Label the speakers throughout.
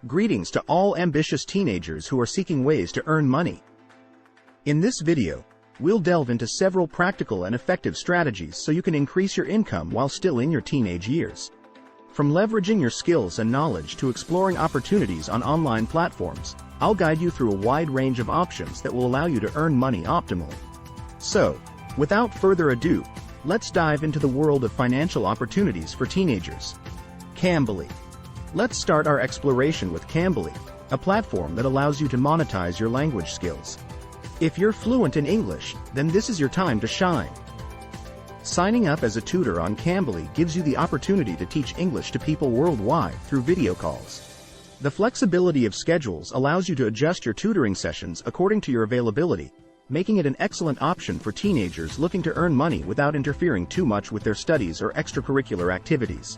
Speaker 1: Greetings to all ambitious teenagers who are seeking ways to earn money. In this video, we'll delve into several practical and effective strategies so you can increase your income while still in your teenage years. From leveraging your skills and knowledge to exploring opportunities on online platforms, I'll guide you through a wide range of options that will allow you to earn money optimally. So, without further ado, let's dive into the world of financial opportunities for teenagers. Cambly. Let's start our exploration with Cambly, a platform that allows you to monetize your language skills. If you're fluent in English, then this is your time to shine. Signing up as a tutor on Cambly gives you the opportunity to teach English to people worldwide through video calls. The flexibility of schedules allows you to adjust your tutoring sessions according to your availability, making it an excellent option for teenagers looking to earn money without interfering too much with their studies or extracurricular activities.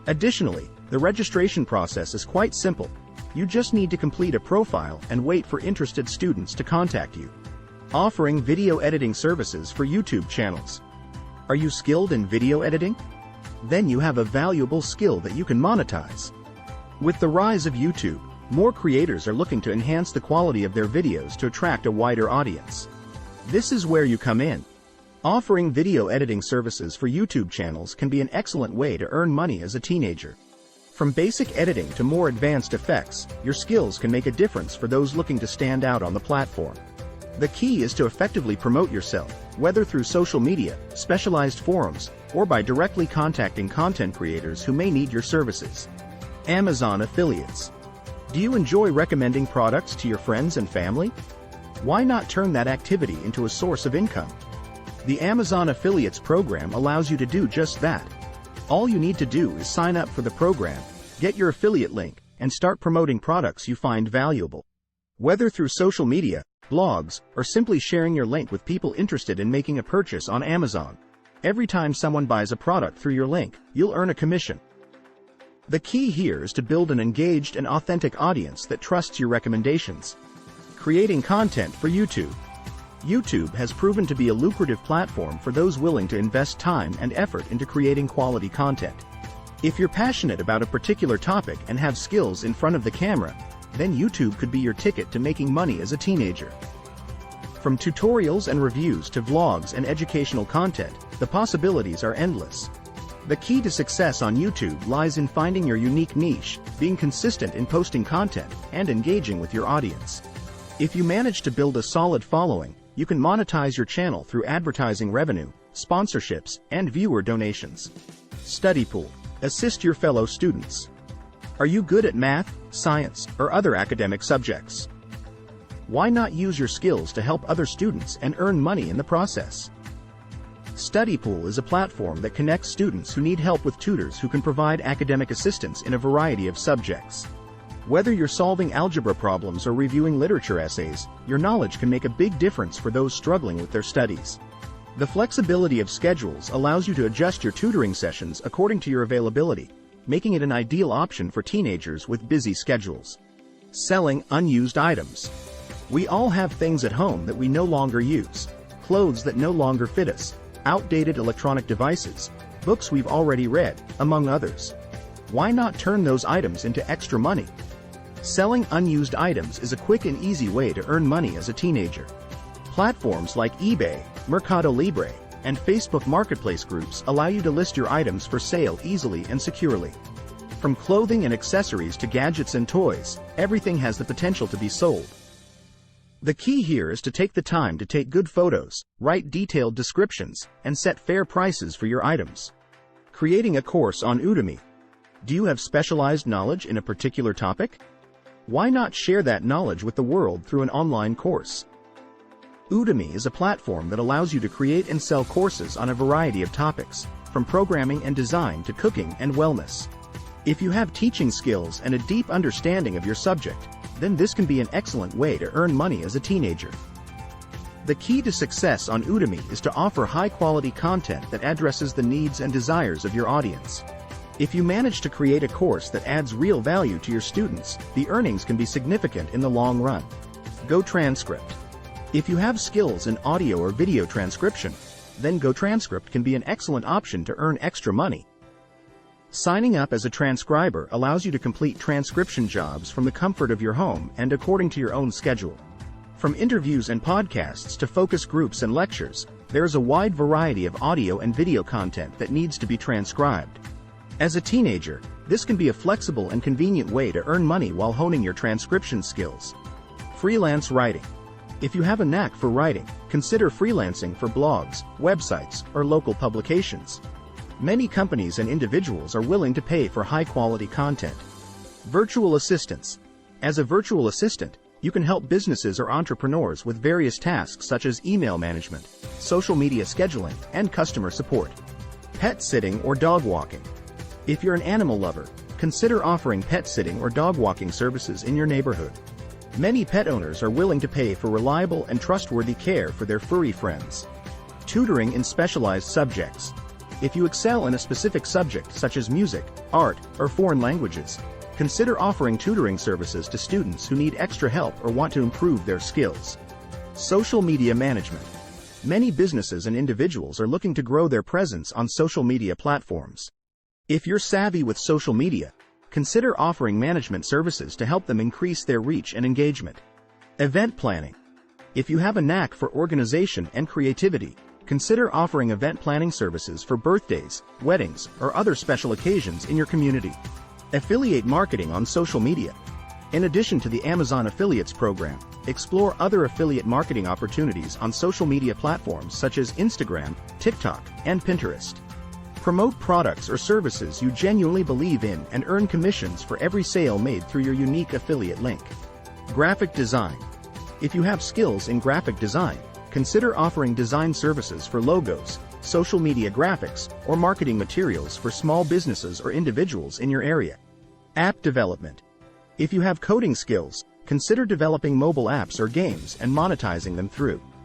Speaker 1: Additionally, the registration process is quite simple. You just need to complete a profile and wait for interested students to contact you. Offering video editing services for YouTube channels. Are you skilled in video editing? Then you have a valuable skill that you can monetize. With the rise of YouTube, more creators are looking to enhance the quality of their videos to attract a wider audience. This is where you come in. Offering video editing services for YouTube channels can be an excellent way to earn money as a teenager. From basic editing to more advanced effects, your skills can make a difference for those looking to stand out on the platform. The key is to effectively promote yourself, whether through social media, specialized forums, or by directly contacting content creators who may need your services. Amazon affiliates. Do you enjoy recommending products to your friends and family? Why not turn that activity into a source of income? The Amazon Affiliates program allows you to do just that. All you need to do is sign up for the program, get your affiliate link, and start promoting products you find valuable. Whether through social media, blogs, or simply sharing your link with people interested in making a purchase on Amazon, every time someone buys a product through your link, you'll earn a commission. The key here is to build an engaged and authentic audience that trusts your recommendations. Creating content for YouTube. YouTube has proven to be a lucrative platform for those willing to invest time and effort into creating quality content. If you're passionate about a particular topic and have skills in front of the camera, then YouTube could be your ticket to making money as a teenager. From tutorials and reviews to vlogs and educational content, the possibilities are endless. The key to success on YouTube lies in finding your unique niche, being consistent in posting content, and engaging with your audience. If you manage to build a solid following, you can monetize your channel through advertising revenue, sponsorships, and viewer donations. Study Pool. Assist your fellow students. Are you good at math, science, or other academic subjects? Why not use your skills to help other students and earn money in the process? Study Pool is a platform that connects students who need help with tutors who can provide academic assistance in a variety of subjects. Whether you're solving algebra problems or reviewing literature essays, your knowledge can make a big difference for those struggling with their studies. The flexibility of schedules allows you to adjust your tutoring sessions according to your availability, making it an ideal option for teenagers with busy schedules. Selling unused items. We all have things at home that we no longer use, clothes that no longer fit us, outdated electronic devices, books we've already read, among others. Why not turn those items into extra money? Selling unused items is a quick and easy way to earn money as a teenager. Platforms like eBay, Mercado Libre, and Facebook Marketplace groups allow you to list your items for sale easily and securely. From clothing and accessories to gadgets and toys, everything has the potential to be sold. The key here is to take the time to take good photos, write detailed descriptions, and set fair prices for your items. Creating a course on Udemy. Do you have specialized knowledge in a particular topic? Why not share that knowledge with the world through an online course? Udemy is a platform that allows you to create and sell courses on a variety of topics, from programming and design to cooking and wellness. If you have teaching skills and a deep understanding of your subject, then this can be an excellent way to earn money as a teenager. The key to success on Udemy is to offer high-quality content that addresses the needs and desires of your audience. If you manage to create a course that adds real value to your students, the earnings can be significant in the long run. GoTranscript. If you have skills in audio or video transcription, then GoTranscript can be an excellent option to earn extra money. Signing up as a transcriber allows you to complete transcription jobs from the comfort of your home and according to your own schedule. From interviews and podcasts to focus groups and lectures, there is a wide variety of audio and video content that needs to be transcribed. As a teenager, this can be a flexible and convenient way to earn money while honing your transcription skills. Freelance writing. If you have a knack for writing, consider freelancing for blogs, websites, or local publications. Many companies and individuals are willing to pay for high-quality content. Virtual assistants. As a virtual assistant, you can help businesses or entrepreneurs with various tasks such as email management, social media scheduling, and customer support. Pet sitting or dog walking. If you're an animal lover, consider offering pet sitting or dog walking services in your neighborhood. Many pet owners are willing to pay for reliable and trustworthy care for their furry friends. Tutoring in specialized subjects. If you excel in a specific subject such as music, art, or foreign languages, consider offering tutoring services to students who need extra help or want to improve their skills. Social media management. Many businesses and individuals are looking to grow their presence on social media platforms. If you're savvy with social media, consider offering management services to help them increase their reach and engagement. Event planning. If you have a knack for organization and creativity, consider offering event planning services for birthdays, weddings, or other special occasions in your community. Affiliate marketing on social media. In addition to the Amazon Affiliates program, explore other affiliate marketing opportunities on social media platforms such as Instagram, TikTok, and Pinterest. Promote products or services you genuinely believe in and earn commissions for every sale made through your unique affiliate link. Graphic design. If you have skills in graphic design, consider offering design services for logos, social media graphics, or marketing materials for small businesses or individuals in your area. App development. If you have coding skills, consider developing mobile apps or games and monetizing them through